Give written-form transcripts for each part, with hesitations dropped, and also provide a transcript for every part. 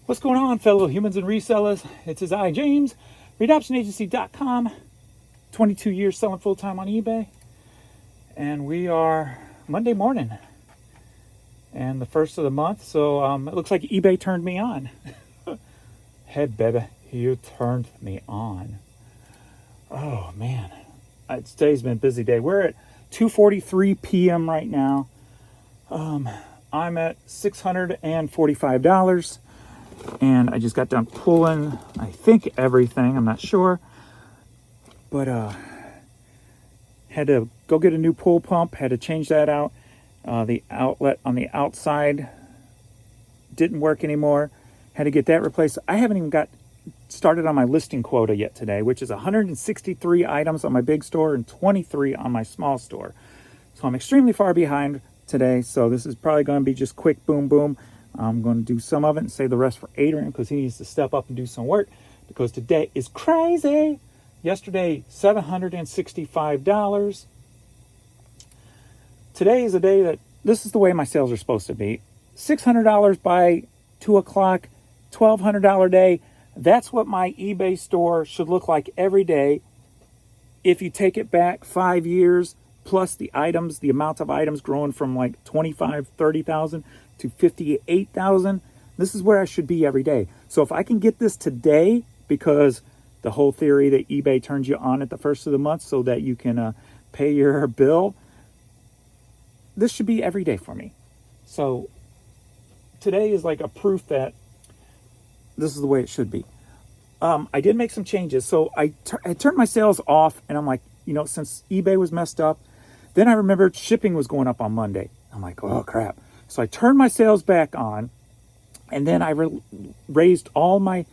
What's going on, fellow humans and resellers? It's his I, James, readoptionagency.com, 22 years selling full-time on eBay. And we are Monday morning and the first of the month. So it looks like eBay turned me on. Hey, baby, you turned me on. Oh, man. Today's been a busy day. We're at 2:43 p.m. right now. I'm at $645. And I just got done pulling, I think, everything. I'm not sure. But had to go get a new pull pump. Had to change that out. The outlet on the outside didn't work anymore. Had to get that replaced. I haven't even got started on my listing quota yet today, which is 163 items on my big store and 23 on my small store. So I'm extremely far behind today. So this is probably going to be just quick, boom, boom. I'm going to do some of it and save the rest for Adrian because he needs to step up and do some work because today is crazy. Yesterday, $765. Today is a day that this is the way my sales are supposed to be. $600 by 2 o'clock, $1,200 day. That's what my eBay store should look like every day. If you take it back 5 years, plus the items, the amount of items growing from like 25, 30,000 to 58,000. This is where I should be every day. So if I can get this today, because the whole theory that eBay turns you on at the first of the month so that you can pay your bill, this should be every day for me. So today is like a proof that this is the way it should be. I did make some changes. So I turned my sales off, and I'm like, since eBay was messed up, then I remembered shipping was going up on Monday. I'm like, oh crap. So I turned my sales back on, and then I raised all my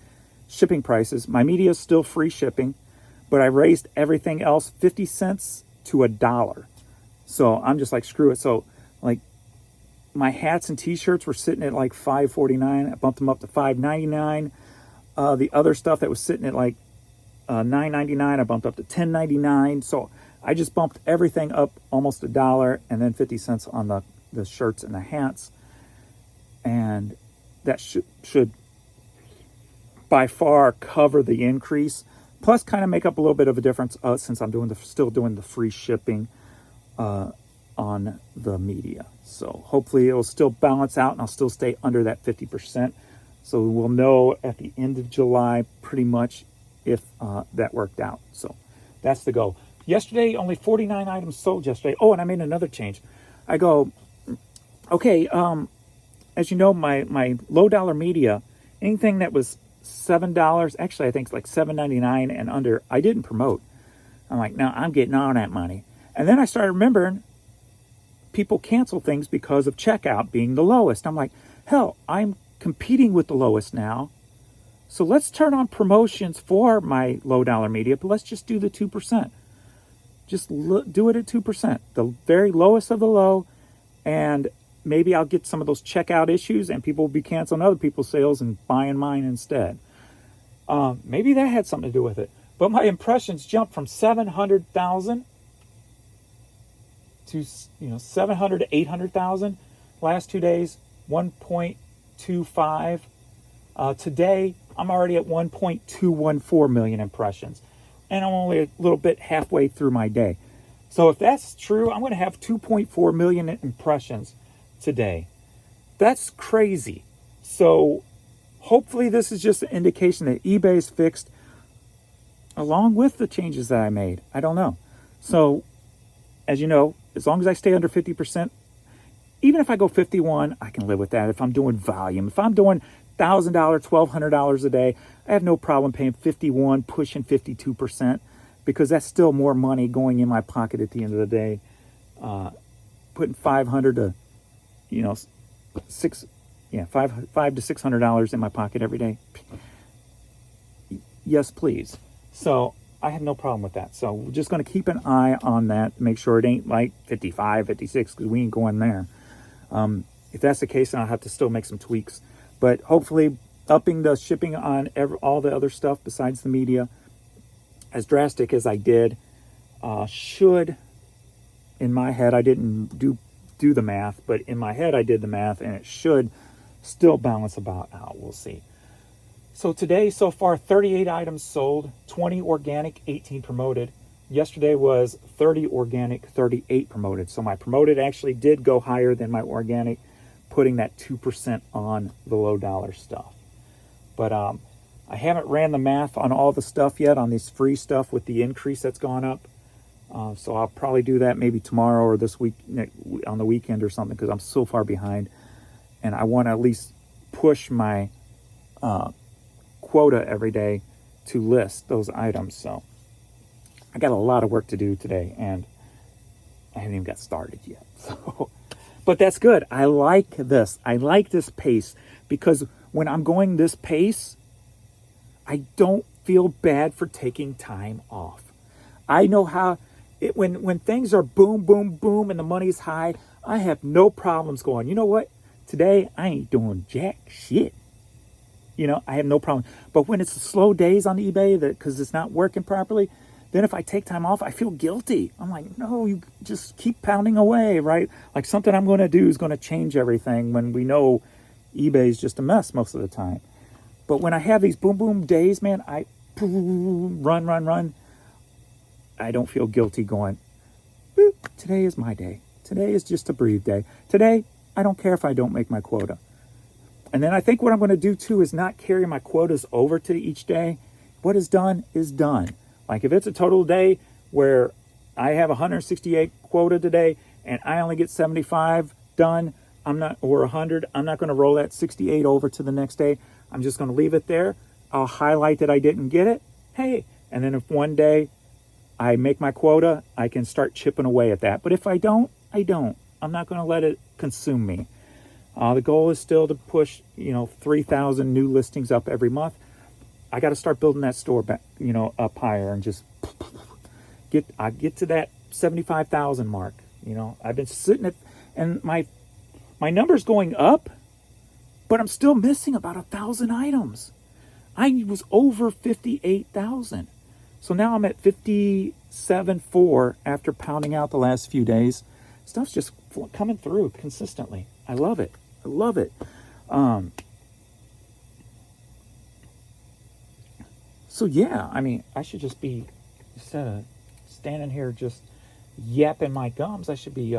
shipping prices. My media is still free shipping, but I raised everything else 50 cents to $1. So I'm just like, screw it. So like my hats and t-shirts were sitting at like $5.49. I bumped them up to $5.99. The other stuff that was sitting at like $9.99, I bumped up to $10.99. So I just bumped everything up almost $1 and then 50 cents on the shirts and the hats. And that should by far cover the increase, plus kind of make up a little bit of a difference since I'm still doing the free shipping on the media. So hopefully it'll still balance out and I'll still stay under that 50%. So we'll know at the end of July pretty much if that worked out. So that's the goal. Yesterday, only 49 items sold yesterday. Oh, and I made another change. I go, okay, as you know, my low dollar media, anything that was $7, actually I think it's like $7.99 and under, I didn't promote. I'm like, no, I'm getting on that money. And then I started remembering people cancel things because of checkout being the lowest. I'm like, hell, I'm competing with the lowest now. So let's turn on promotions for my low dollar media, but let's just do the 2%. Just do it at 2%, the very lowest of the low, and maybe I'll get some of those checkout issues and people will be canceling other people's sales and buying mine instead. Maybe that had something to do with it. But my impressions jumped from 700,000 to 700 to 800,000. Last 2 days, 1.25. Today, I'm already at 1.214 million impressions. And I'm only a little bit halfway through my day. So if that's true, I'm going to have 2.4 million impressions today. That's crazy. So hopefully this is just an indication that eBay is fixed along with the changes that I made. I don't know. So as you know, as long as I stay under 50%, even if I go 51, I can live with that. If I'm doing volume, if I'm doing $1,000, $1,200 a day, I have no problem paying 51, pushing 52%, because that's still more money going in my pocket at the end of the day. Putting $500 to, $500 to $600 in my pocket every day. Yes, please. So I have no problem with that. So we're just going to keep an eye on that, make sure it ain't like 55, 56, because we ain't going there. If that's the case, then I'll have to still make some tweaks. But hopefully upping the shipping on all the other stuff besides the media, as drastic as I did, should, in my head, I didn't do the math, but in my head I did the math, and it should still balance about out. We'll see. So today, so far, 38 items sold, 20 organic, 18 promoted. Yesterday was 30 organic, 38 promoted. So my promoted actually did go higher than my organic, putting that 2% on the low dollar stuff. But I haven't ran the math on all the stuff yet on this free stuff with the increase that's gone up. So I'll probably do that maybe tomorrow or this week on the weekend or something, because I'm so far behind. And I want to at least push my quota every day to list those items. So I got a lot of work to do today, and I haven't even got started yet. So, but that's good. I like this. I like this pace, because when I'm going this pace, I don't feel bad for taking time off. I know how when things are boom, boom, boom, and the money's high, I have no problems going, you know what? Today I ain't doing jack shit. I have no problem. But when it's slow days on eBay, because it's not working properly, then if I take time off, I feel guilty. I'm like, no, you just keep pounding away, right? Like something I'm going to do is going to change everything, when we know eBay is just a mess most of the time. But when I have these boom, boom days, man, I run. I don't feel guilty going, today is my day. Today is just a breathe day. Today, I don't care if I don't make my quota. And then I think what I'm going to do too is not carry my quotas over to each day. What is done is done. Like if it's a total day where I have 168 quota today and I only get 75 done, or 100, I'm not going to roll that 68 over to the next day. I'm just going to leave it there. I'll highlight that I didn't get it. Hey, and then if one day I make my quota, I can start chipping away at that. But if I don't, I don't. I'm not going to let it consume me. The goal is still to push, 3,000 new listings up every month. I got to start building that store back, up higher, and just get to that 75,000 mark. I've been sitting at, and my number's going up, but I'm still missing about 1,000 items. I was over 58,000. So now I'm at 57.4 after pounding out the last few days. Stuff's just coming through consistently. I love it. So yeah, I should just be, instead of standing here just yapping my gums, I should be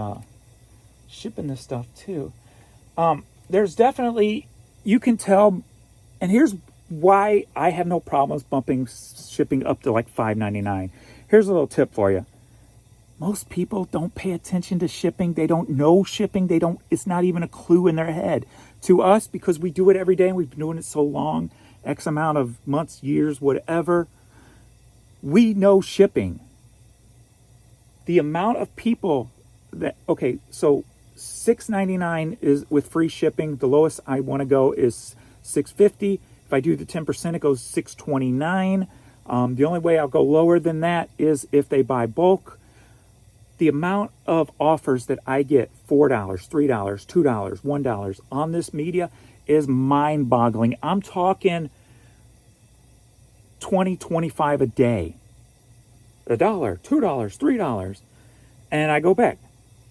shipping this stuff too. There's definitely, you can tell, and here's why I have no problems bumping shipping up to like $5.99. Here's a little tip for you. Most people don't pay attention to shipping. They don't know shipping. It's not even a clue in their head. To us, because we do it every day and we've been doing it so long, X amount of months, years, whatever, we know shipping. The amount of people so $6.99 is with free shipping. The lowest I want to go is $6.50. If I do the 10%, it goes $6.29. The only way I'll go lower than that is if they buy bulk. The amount of offers that I get, $4, $3, $2, $1 on this media is mind-boggling. I'm talking 20, 25 a day. $1, $2, $3. And I go back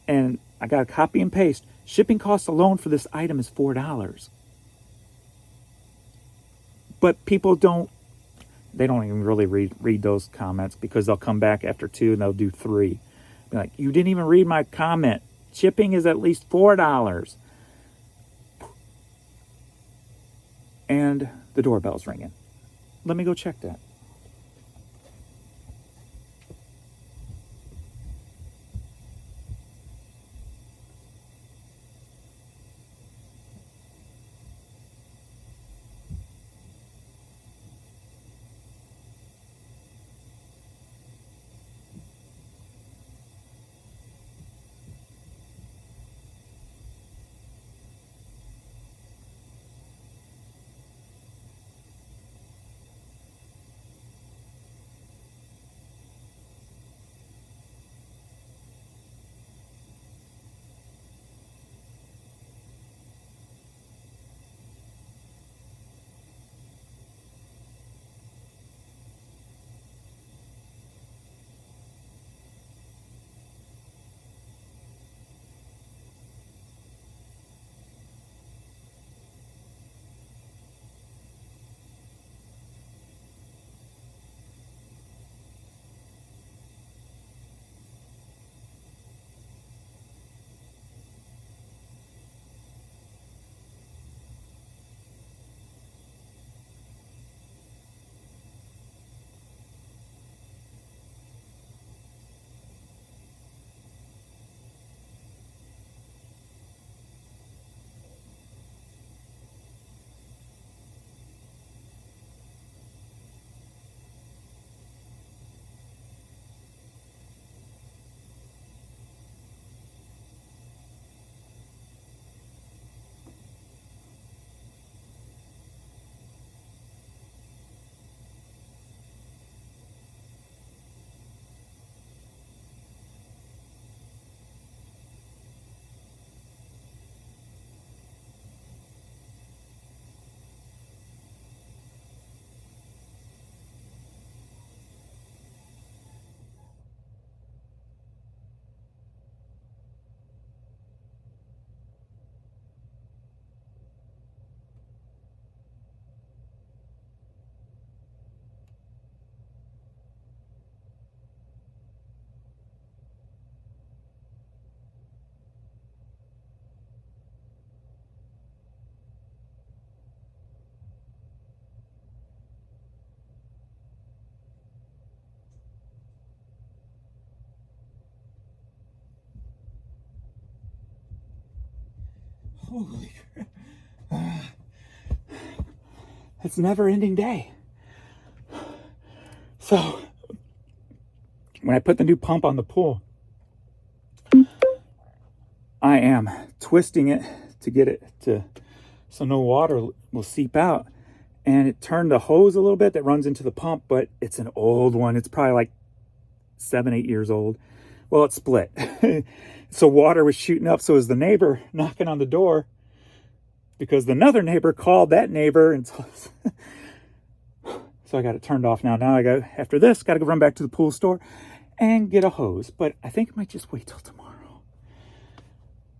and I got to copy and paste. Shipping cost alone for this item is $4. But people don't even really read those comments, because they'll come back after 2 and they'll do 3. Be like, you didn't even read my comment. Shipping is at least $4. And the doorbell's ringing. Let me go check that. Holy crap. It's a never-ending day. So, when I put the new pump on the pool, I am twisting it to get it to so no water will seep out. And it turned the hose a little bit that runs into the pump, but it's an old one. It's probably like 7-8 years old. Well, it split. So water was shooting up. So as the neighbor knocking on the door, because another neighbor called that neighbor, and so I got it turned off now. Now I got, after this, got to go run back to the pool store and get a hose. But I think I might just wait till tomorrow.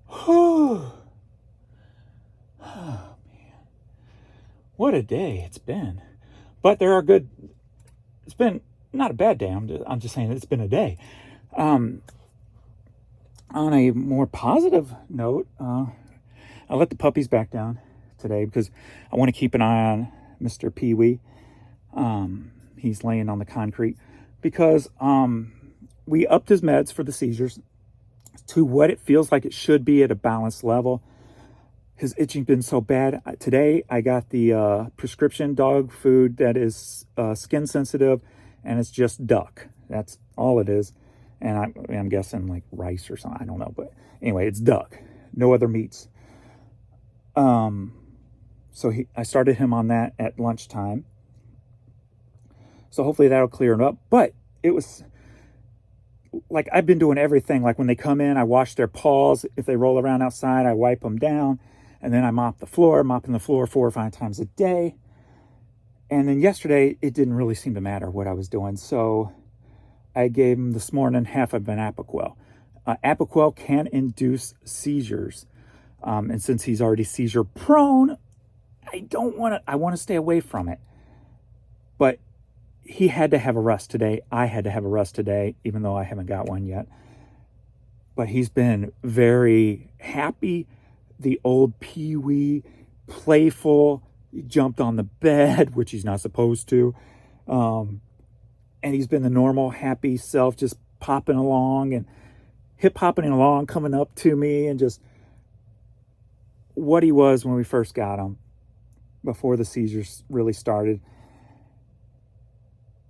Oh man, what a day it's been. But there are good. It's been not a bad day. I'm just saying it's been a day. On a more positive note, I let the puppies back down today because I want to keep an eye on Mr. Pee-wee. He's laying on the concrete because we upped his meds for the seizures to what it feels like it should be at a balanced level. His itching been so bad. Today I got the prescription dog food that is skin sensitive, and it's just duck. That's all it is. And I'm guessing like rice or something. I don't know. But anyway, it's duck. No other meats. So I started him on that at lunchtime. So hopefully that'll clear him up. But it was like I've been doing everything. Like when they come in, I wash their paws. If they roll around outside, I wipe them down. And then I mop the floor, mopping the floor 4 or 5 times a day. And then yesterday, it didn't really seem to matter what I was doing. So I gave him this morning half of an Apoquel. Apoquel can induce seizures. And since he's already seizure prone, I want to stay away from it. But he had to have a rest today. I had to have a rest today, even though I haven't got one yet. But he's been very happy. The old Pee-wee, playful. He jumped on the bed, which he's not supposed to. And he's been the normal, happy self, just popping along and hip-hopping along, coming up to me, and just what he was when we first got him, before the seizures really started,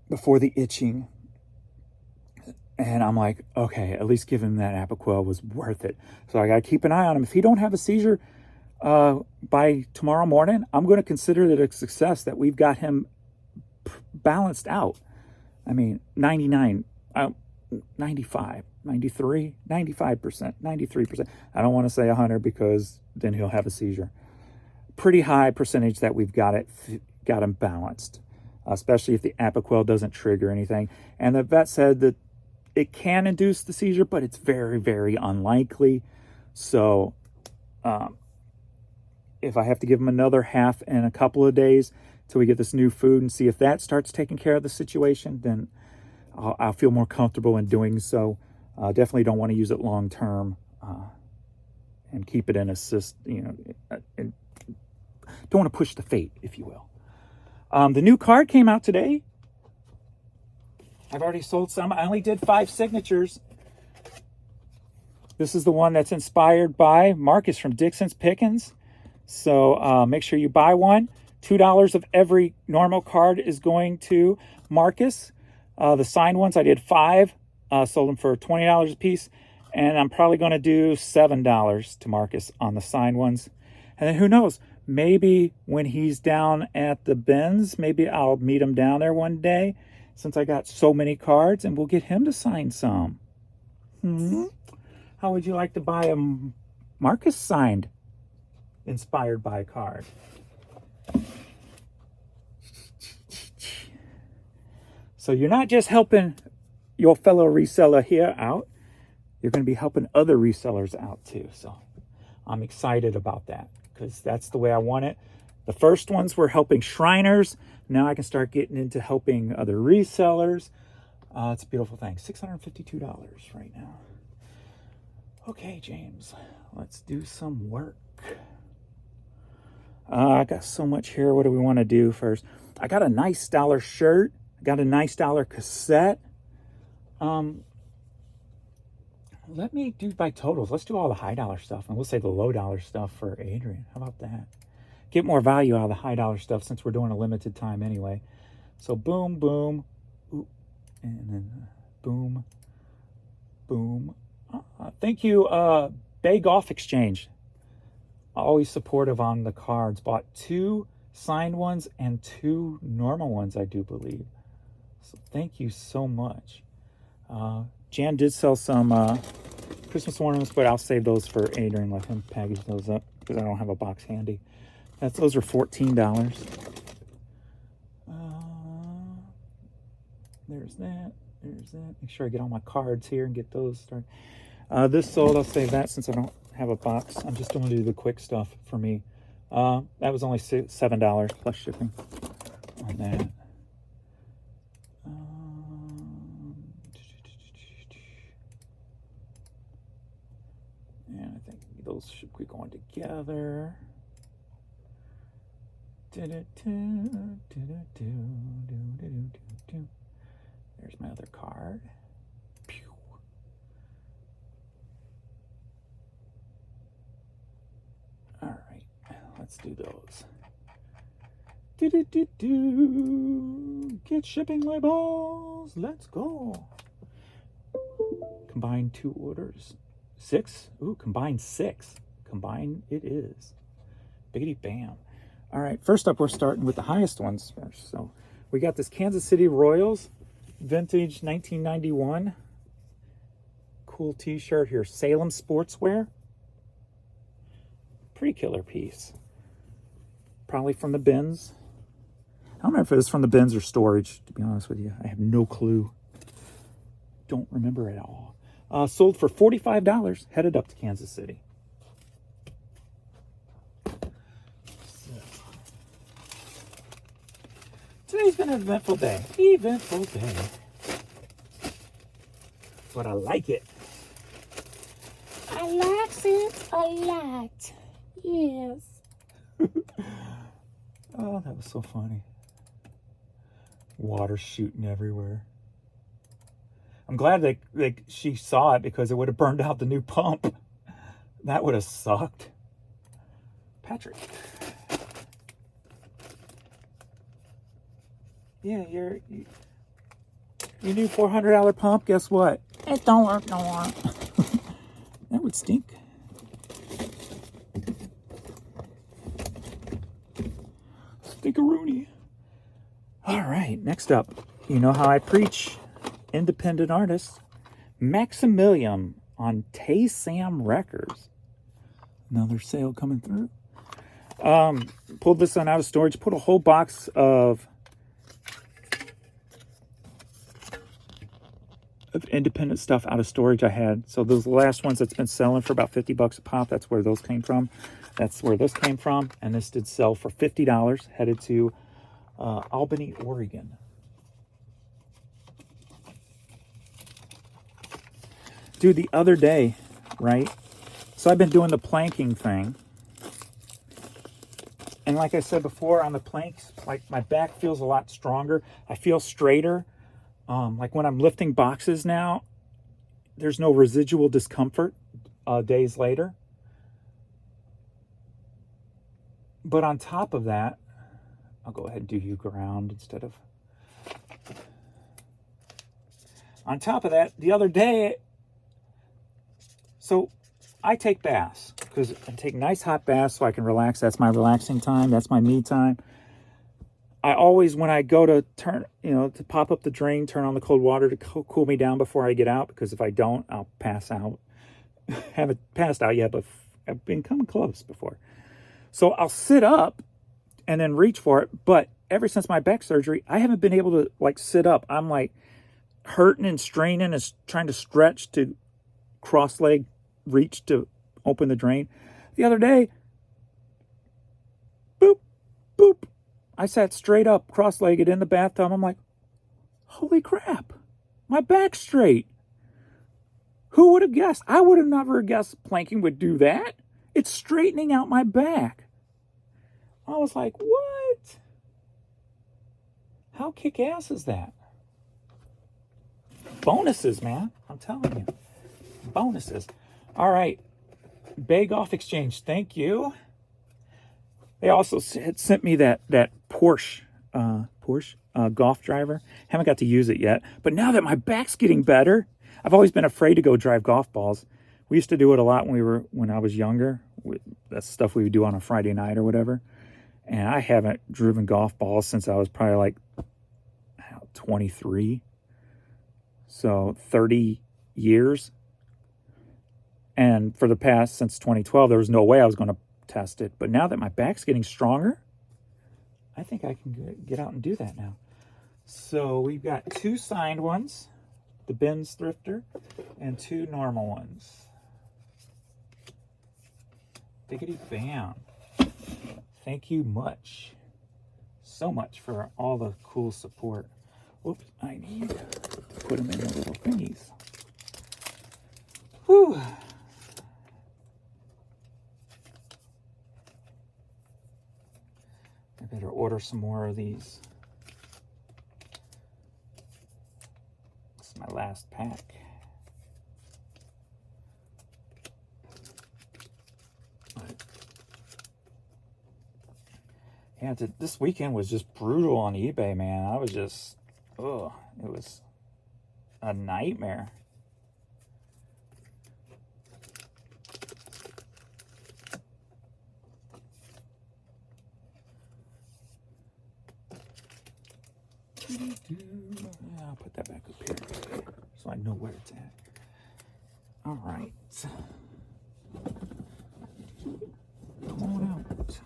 before the itching. And I'm like, okay, at least give him that Apoquel was worth it. So I got to keep an eye on him. If he don't have a seizure by tomorrow morning, I'm going to consider it a success that we've got him balanced out. I mean, 99, 95, 93, 95%, 93%. I don't want to say 100 because then he'll have a seizure. Pretty high percentage that we've got him balanced, especially if the Apoquel doesn't trigger anything. And the vet said that it can induce the seizure, but it's very, very unlikely. So if I have to give him another half in a couple of days till we get this new food and see if that starts taking care of the situation, then I'll feel more comfortable in doing so. Definitely don't want to use it long term and keep it in and don't want to push the fate, if you will. The new card came out today. I've already sold some. I only did 5 signatures. This is the one that's inspired by Marcus from Dixon's Pickens. So make sure you buy one. $2 of every normal card is going to Marcus. The signed ones, I did 5. Sold them for $20 a piece. And I'm probably going to do $7 to Marcus on the signed ones. And then who knows? Maybe when he's down at the bins, maybe I'll meet him down there one day, since I got so many cards, and we'll get him to sign some. How would you like to buy a Marcus signed, inspired by card? So you're not just helping your fellow reseller here out, you're going to be helping other resellers out too. So I'm excited about that because that's the way I want it. The first ones were helping Shriners. Now I can start getting into helping other resellers. It's a beautiful thing. $652 right now. Okay, James, let's do some work. I got so much here. What do we want to do first? I got a nice dollar shirt. I got a nice dollar cassette. Let me do by totals. Let's do all the high dollar stuff, and we'll say the low dollar stuff for Adrian. How about that? Get more value out of the high dollar stuff since we're doing a limited time anyway. So boom, boom, ooh, and then boom, boom. Thank you, Bay Golf Exchange. Always supportive on the cards. Bought 2 signed ones and 2 normal ones, I do believe. So thank you so much. Jan did sell some Christmas ornaments, but I'll save those for Adrian. Let him package those up because I don't have a box handy. Those are $14. There's that. There's that. Make sure I get all my cards here and get those started. This sold. I'll save that since I don't have a box. I'm just going to do the quick stuff for me. That was only $7 plus shipping on that. And I think those should be going together. There's my other card. Pew. All right, let's do those. Get shipping labels. Let's go. Combine 2 orders. 6? Ooh, combine 6. Combine it is. Biggity bam. All right, first up, we're starting with the highest ones first. So we got this Kansas City Royals, vintage 1991. Cool t-shirt here. Salem Sportswear. Pretty killer piece. Probably from the bins. I don't remember if it was from the bins or storage, to be honest with you. I have no clue. Don't remember at all. Sold for $45, headed up to Kansas City. Today's been an eventful day. Eventful day. But I like it. I like it a lot. Yes. Oh, that was so funny. Water shooting everywhere. I'm glad that she saw it because it would have burned out the new pump. That would have sucked. Patrick. Yeah, your new $400 pump, guess what? It don't work no more. That would stink. Stinkaroonie. All right, next up. You know how I preach independent artists. Maximilian on Tay Sam Records. Another sale coming through. Pulled this one out of storage. Put a whole box of independent stuff out of storage I had. So those last ones that's been selling for about $50 a pop. That's where those came from. That's where this came from. And this did sell for $50. Headed to Albany, Oregon. Dude, the other day, right? So I've been doing the planking thing. And like I said before, on the planks, like my back feels a lot stronger. I feel straighter. Like when I'm lifting boxes now, there's no residual discomfort days later. But on top of that, I'll go ahead and do you ground instead of... On top of that, the other day, so I take baths because I take nice hot baths so I can relax. That's my relaxing time. That's my me time. I always, when I go to turn, to pop up the drain, turn on the cold water to cool me down before I get out, because if I don't, I'll pass out. Haven't passed out yet, but I've been coming close before. So I'll sit up and then reach for it. But ever since my back surgery, I haven't been able to sit up. I'm hurting and straining and trying to stretch to cross leg reach to open the drain. The other day, boop, boop. I sat straight up, cross-legged in the bathtub. I'm like, holy crap, my back's straight. Who would have guessed? I would have never guessed planking would do that. It's straightening out my back. I was like, what? How kick-ass is that? Bonuses, man. I'm telling you. bonuses. All right. Bay Golf Exchange, thank you. They also sent me that Porsche golf driver. Haven't got to use it yet. But now that my back's getting better, I've always been afraid to go drive golf balls. We used to do it a lot when I was younger. That's stuff we would do on a Friday night or whatever. And I haven't driven golf balls since I was probably like 23. So 30 years. And for the past, since 2012, there was no way I was going to test it. But now that my back's getting stronger, I think I can get out and do that now. So we've got 2 signed ones, the Ben's Thrifter, and 2 normal ones. Biggity bam. Thank you so much for all the cool support. Whoops, I need to put them in the little thingies. Whew. I better order some more of these. This is my last pack. Yeah, this weekend was just brutal on eBay, man. I was just, it was a nightmare. Yeah, I'll put that back up here so I know where it's at. All right. Come on out.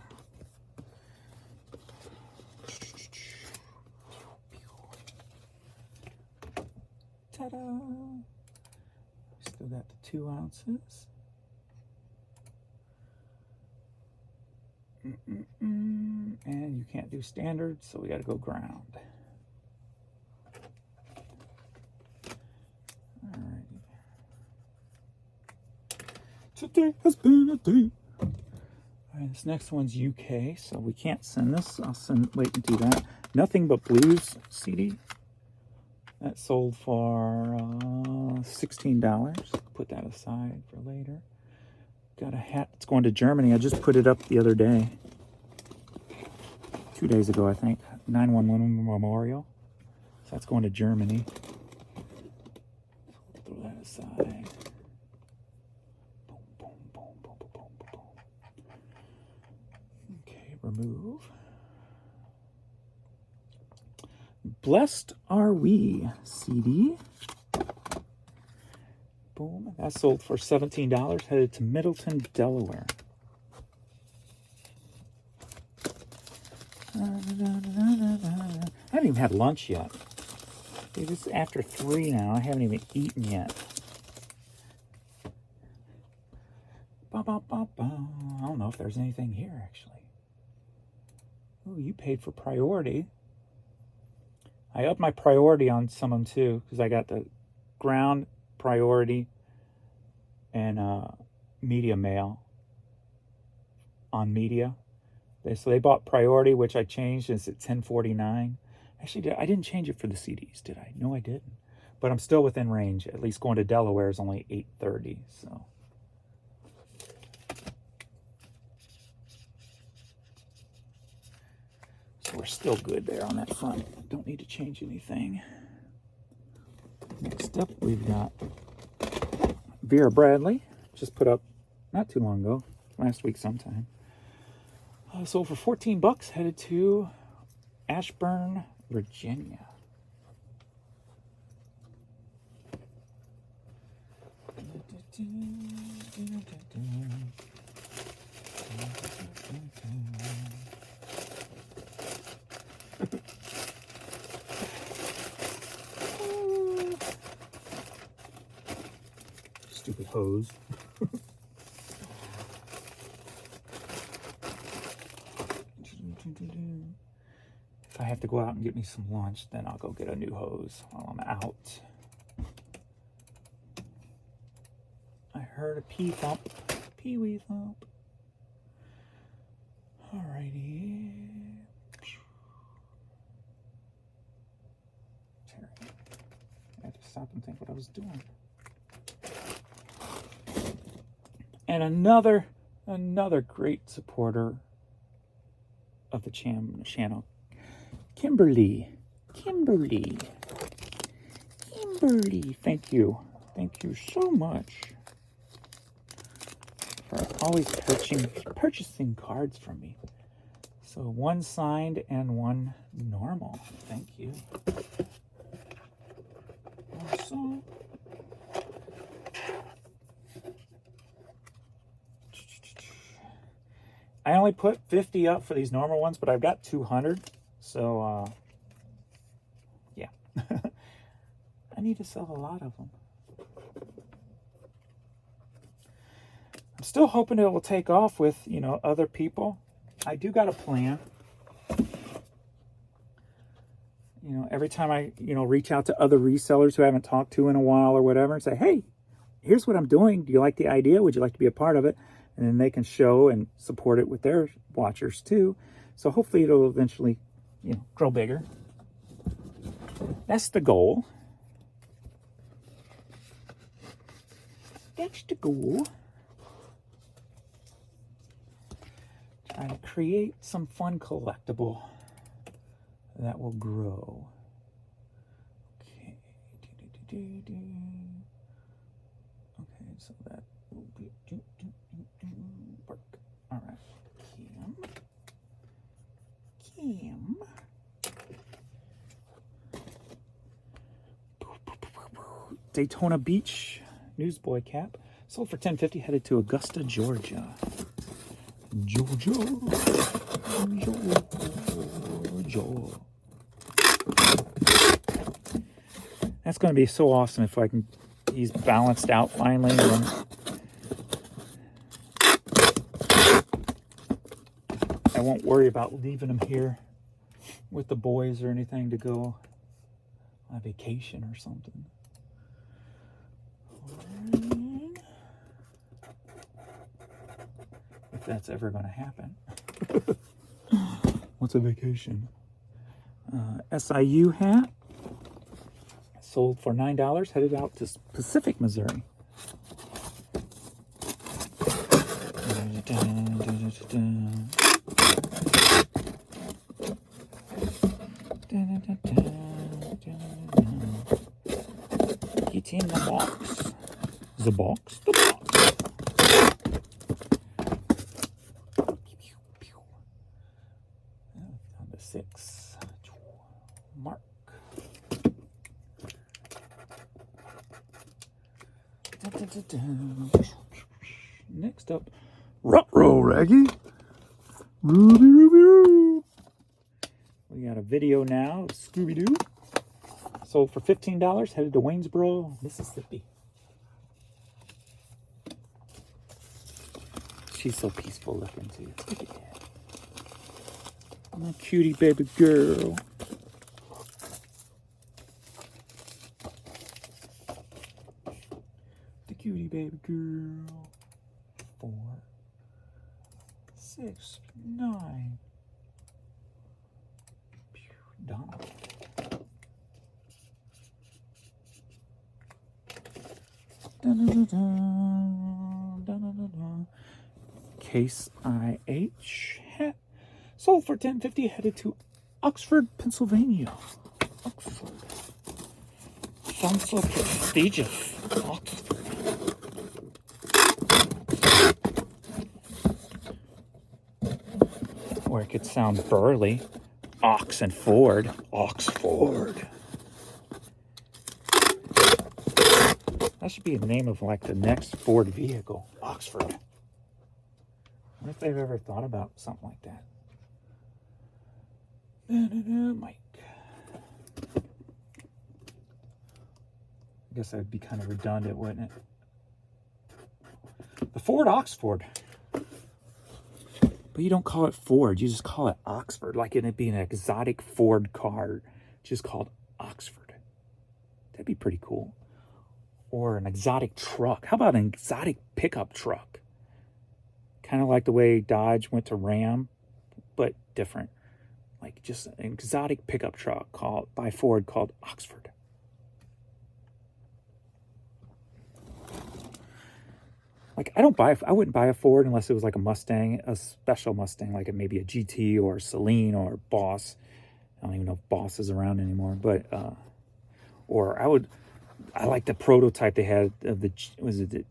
Ta-da! Still got the 2 ounces. And you can't do standard, so we got to go ground. Alrighty. Today has been a day. Alright, this next one's UK, so we can't send this. I'll wait and do that. Nothing But Blues CD. That sold for $16. Put that aside for later. Got a hat. It's going to Germany. I just put it up the other day. 2 days ago, I think. 9/11 Memorial. So that's going to Germany. Throw that aside. Boom, boom, boom, boom, boom, boom, boom. Okay, remove. Blessed Are We CD. Boom. That sold for $17. Headed to Middleton, Delaware. I haven't even had lunch yet. Dude, it's after 3 now. I haven't even eaten yet. I don't know if there's anything here, actually. Oh, you paid for priority. I upped my priority on some of them, too, because I got the ground priority and media mail on media. So they bought priority, which I changed. It's at $10.49. Actually, I didn't change it for the CDs, did I? No, I didn't. But I'm still within range. At least going to Delaware is only $8.30. So we're still good there on that front. Don't need to change anything. Next up, we've got Vera Bradley. Just put up not too long ago, last week sometime. Sold for $14, headed to Ashburn, Virginia. Stupid hose. If I have to go out and get me some lunch, then I'll go get a new hose while I'm out. I heard a pee thump. Pee-wee thump. Alrighty. I had to stop and think what I was doing. And another great supporter of the channel, Kimberly, thank you so much for always purchasing cards from me. So one signed and one normal. Thank you. Also, I only put 50 up for these normal ones, but I've got 200. So, yeah. I need to sell a lot of them. I'm still hoping it will take off with, other people. I do got a plan. Every time I, reach out to other resellers who I haven't talked to in a while or whatever and say, hey, here's what I'm doing. Do you like the idea? Would you like to be a part of it? And then they can show and support it with their watchers too. So hopefully it'll eventually, grow bigger. That's the goal. That's the goal. Try to create some fun collectible that will grow. Okay. Okay, so that will be work. All right, Kim. Daytona Beach newsboy cap sold for $10.50. Headed to Augusta, Georgia. Georgia. That's going to be so awesome if he's balanced out finally. And I won't worry about leaving him here with the boys or anything to go on vacation or something. If that's ever going to happen. What's a vacation? SIU hat. Sold for $9. Headed out to Pacific, Missouri. Get in the box. The box. The box. Down to 6. Mark. Next up, Ruh-roh, Raggy. Ruby. We got a video now of Scooby-Doo. Sold for $15. Headed to Waynesboro, Mississippi. She's so peaceful looking too. Look at that. My cutie baby girl. The cutie baby girl. 4, 6, 9. Done. Case IH hat. Sold for $10.50. Headed to Oxford, Pennsylvania. Oxford. Sounds so prestigious. Oxford. Or it could sound burly. Ox and Ford. Oxford. That should be the name of like the next Ford vehicle. Oxford. I wonder if they've ever thought about something like that. Mike. I guess that would be kind of redundant, wouldn't it? The Ford Oxford. But you don't call it Ford. You just call it Oxford. Like it'd be an exotic Ford car just called Oxford. That'd be pretty cool. Or an exotic truck. How about an exotic pickup truck? Kind of like the way Dodge went to Ram, but different. Like just an exotic pickup truck by Ford called Oxford. like, I wouldn't buy a Ford unless it was like a Mustang, a special Mustang, like maybe a GT or a Celine or a Boss. I don't even know if Boss is around anymore, but, or I like the prototype they had of was it the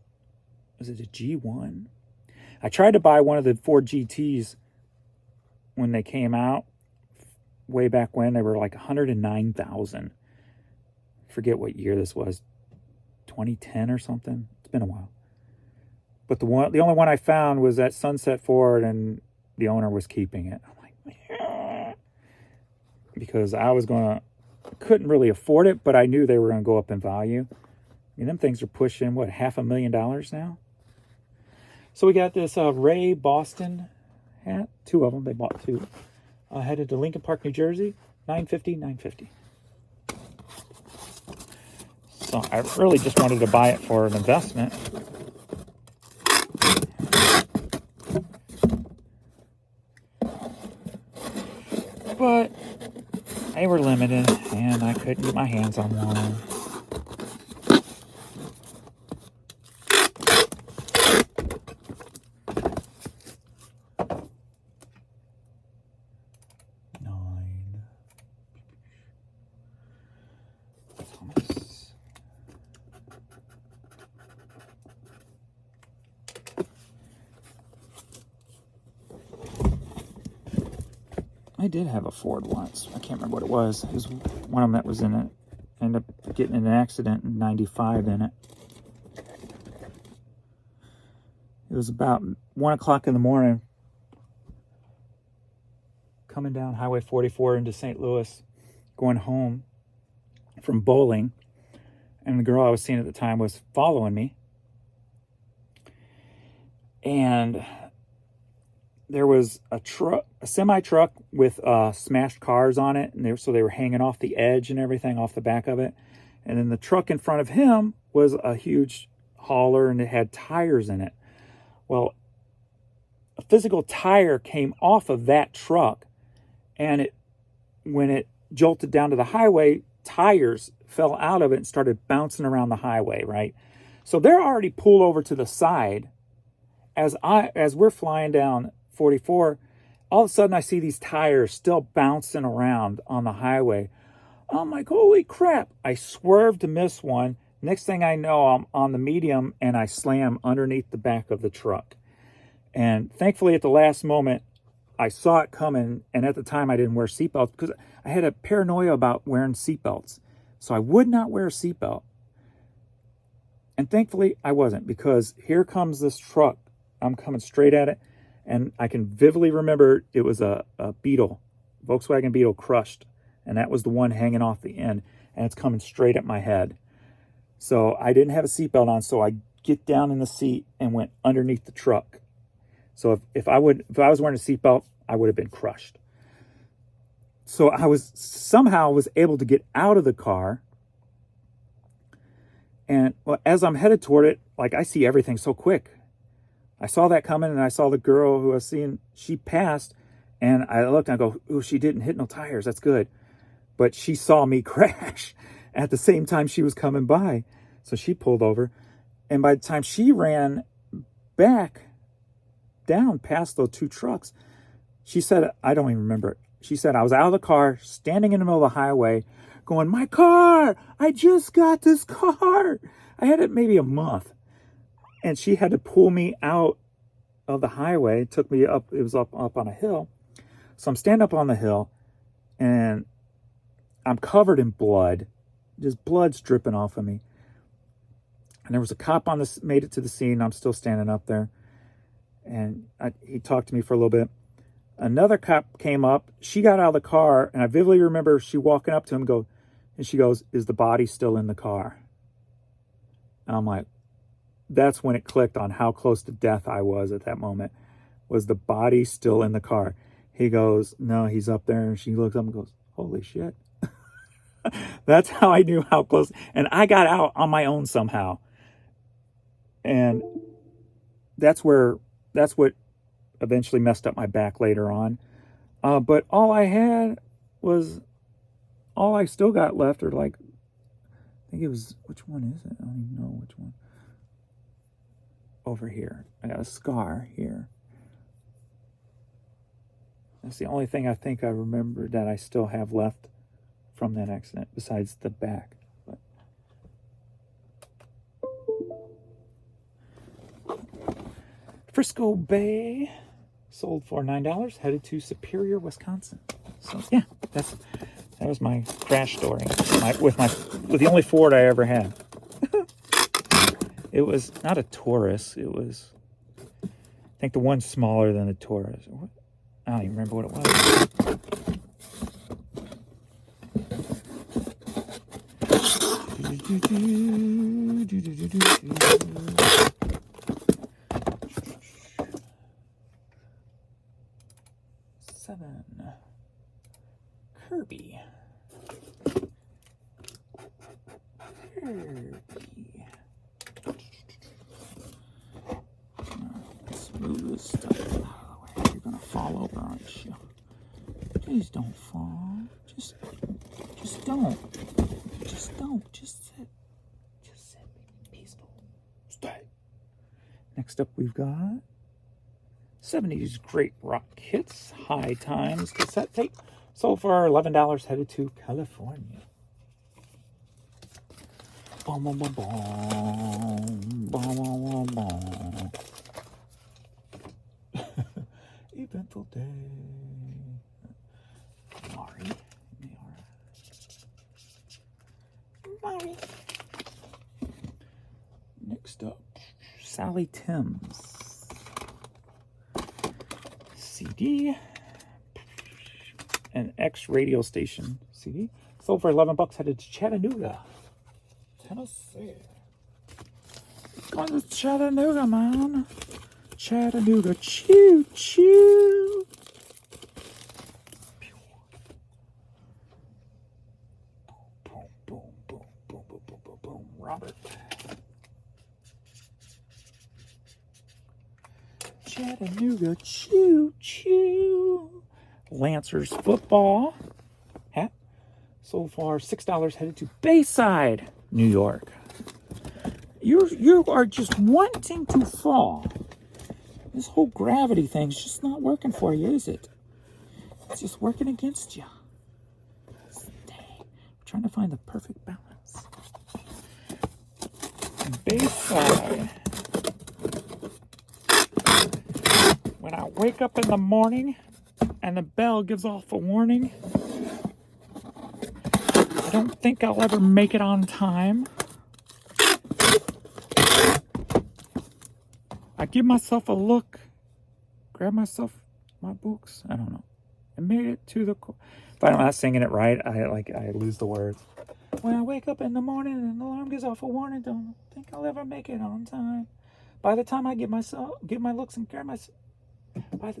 G1? I tried to buy one of the Ford GTs when they came out way back when. They were like 109,000. Forget what year this was, 2010 or something. It's been a while. But the only one I found was at Sunset Ford, and the owner was keeping it. I'm like, yeah. Because couldn't really afford it, but I knew they were going to go up in value. I mean, them things are pushing, what, $500,000 now? So we got this Ray Boston hat, 2 of them. They bought 2. Headed to Lincoln Park, New Jersey, $950. So I really just wanted to buy it for an investment. But they were limited, and I couldn't get my hands on one. I did have a Ford once. I can't remember what it was. It was one of them that was in it. Ended up getting in an accident in 95 in it. It was about 1 o'clock in the morning, coming down Highway 44 into St. Louis, going home from bowling. And the girl I was seeing at the time was following me. And there was a semi-truck with smashed cars on it, and they were hanging off the edge and everything, off the back of it. And then the truck in front of him was a huge hauler, and it had tires in it. Well, a physical tire came off of that truck, and when it jolted down to the highway, tires fell out of it and started bouncing around the highway, right? So they're already pulled over to the side. As we're flying down 44, all of a sudden I see these tires still bouncing around on the highway. I'm like, holy crap. I swerved to miss one. Next thing I know, I'm on the medium, and I slam underneath the back of the truck. And thankfully, at the last moment, I saw it coming, and at the time I didn't wear seatbelts because I had a paranoia about wearing seatbelts. So I would not wear a seatbelt. And thankfully, I wasn't, because here comes this truck. I'm coming straight at it, and I can vividly remember it was a Beetle, Volkswagen Beetle crushed, and that was the one hanging off the end, and it's coming straight at my head. So I didn't have a seatbelt on, so I get down in the seat and went underneath the truck. So if I was wearing a seatbelt, I would have been crushed. So I somehow was able to get out of the car. And as I'm headed toward it, like, I see everything so quick. I saw that coming, and I saw the girl who I was seeing, she passed, and I looked and I go, ooh, she didn't hit no tires. That's good. But she saw me crash at the same time she was coming by. So she pulled over. And by the time she ran back down past those 2 trucks, she said, I don't even remember it. She said, I was out of the car, standing in the middle of the highway, going, my car, I just got this car. I had it maybe a month. And she had to pull me out of the highway. It took me up. It was up on a hill. So I'm standing up on the hill, and I'm covered in blood. Just blood's dripping off of me. And there was a cop made it to the scene. I'm still standing up there. And he talked to me for a little bit. Another cop came up. She got out of the car, and I vividly remember she walking up to him, and she goes, is the body still in the car? And I'm like, that's when it clicked on how close to death I was at that moment. Was the body still in the car? He goes, no, he's up there. And she looks up and goes, holy shit. That's how I knew how close. And I got out on my own somehow. And that's what eventually messed up my back later on. But all I still got left are like, I think it was, which one is it? I don't even know which one. over here. I got a scar here. That's the only thing I think I remember that I still have left from that accident, besides the back. But Frisco Bay sold for $9, headed to Superior, Wisconsin. So yeah, that was my crash story with the only Ford I ever had. It was not a Taurus. It was, I think, the one smaller than the Taurus. I don't even remember what it was. Seven. Kirby. Smooth this stuff out of the way. You're gonna fall over, aren't you? Please don't fall. Just don't. Just don't. Just sit. Just sit. Peaceful. Stay. Next up, we've got 70s Great Rock Hits High Times cassette tape. Sold for $11, headed to California. Boom, boom, boom, boom. Boom, boom, boom, boom. Eventful day. Mari. Next up, Sally Timms. CD. An X radio station CD. Sold for $11, headed to Chattanooga, Tennessee. Going to Chattanooga, man. Chattanooga, choo choo. Boom, boom, boom, boom, boom, boom, boom, boom. Robert. Chattanooga, choo choo. Lancers football hat. Sold for $6, headed to Bayside, New York. You are just wanting to fall. This whole gravity thing's just not working for you, is it? It's just working against you. Dang. I'm trying to find the perfect balance. Bayside. When I wake up in the morning and the bell gives off a warning, I don't think I'll ever make it on time. I give myself a look, grab myself my books. I don't know. I made it to the. If I'm not singing it right, I lose the words. When I wake up in the morning and the alarm gives off a warning, don't think I'll ever make it on time. By the time I give my looks and grab my. By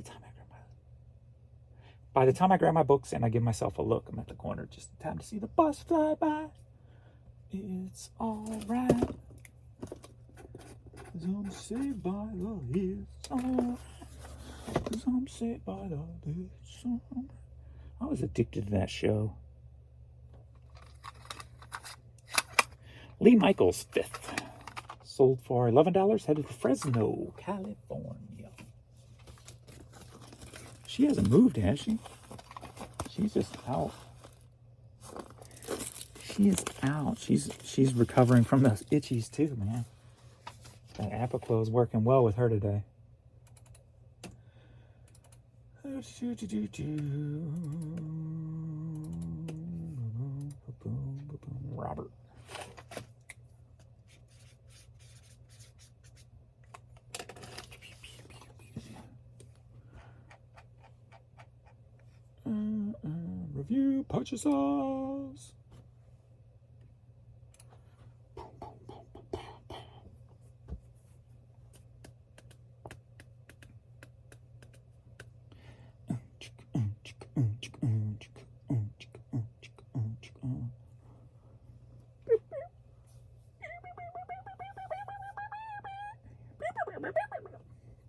the time I grab my books and I give myself a look, I'm at the corner just in time to see the bus fly by. It's all right. I'm saved by the hills. I'm saved by the hills. I was addicted to that show. Lee Michaels, 5th. Sold for $11, headed to Fresno, California. She hasn't moved, has she? She's just out. She is out. She's recovering from those itchies too, man. That Apoquel is working well with her today. Robert. Review purchases.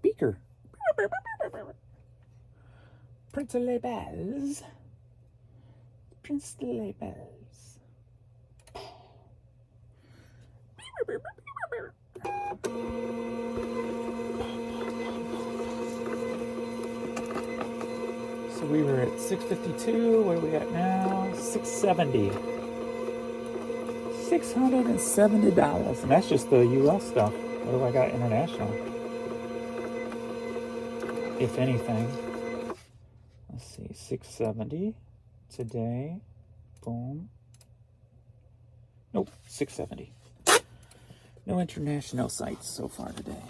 Beaker. Prince of Les Bells. Prince of Les Bells. So we were at 652. What are we at now? 670. $670. And that's just the US stuff. What do I got international? If anything. Let's see. 670 today. Boom. Nope. 670. No international sites so far today.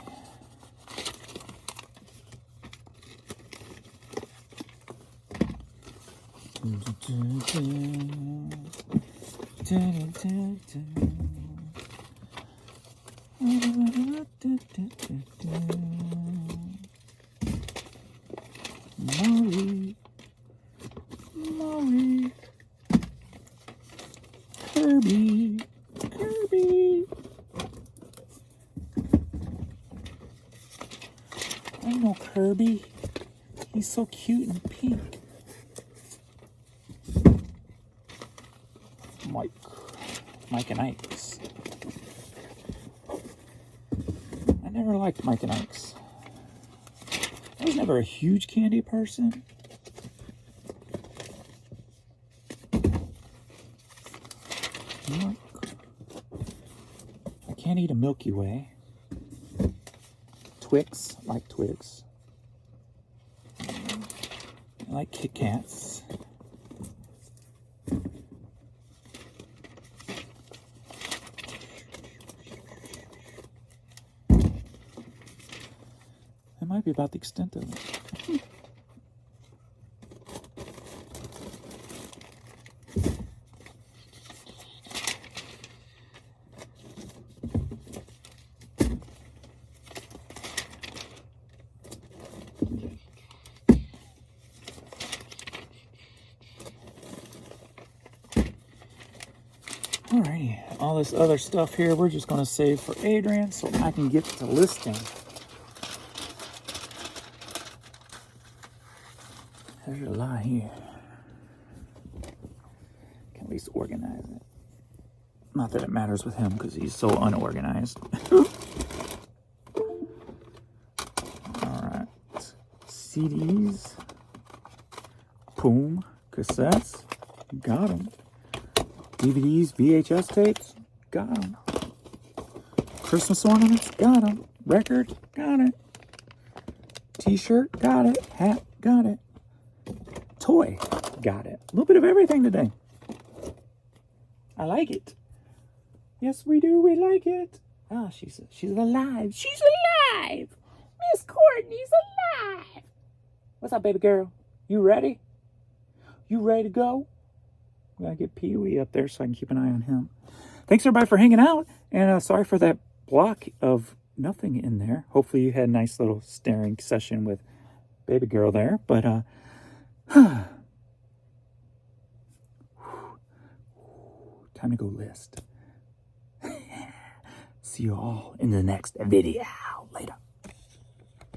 Molly, Kirby. I know Kirby. He's so cute and pink. Mike and Ike's. I never liked Mike and Ike's. I was never a huge candy person. I can't eat a Milky Way. Twix, I like Twix. I like Kit Kats. That might be about the extent of it. Alrighty, all this other stuff here, we're just going to save for Adrian so I can get to listing. There's a lot here. Can at least organize it. Not that it matters with him because he's so unorganized. Alright. CDs. Boom. Cassettes. Got them. DVDs, VHS tapes. Got them. Christmas ornaments. Got them. Record. Got it. T-shirt. Got it. Hat. Got it. Toy. Got it. A little bit of everything today. I like it. Yes, we do. We like it. Ah, she's alive. She's alive. Miss Courtney's alive. What's up, baby girl? You ready? You ready to go? We gotta get Pee-wee up there so I can keep an eye on him. Thanks, everybody, for hanging out. And sorry for that block of nothing in there. Hopefully you had a nice little staring session with baby girl there. But, time to go list. See you all in the next video. Later.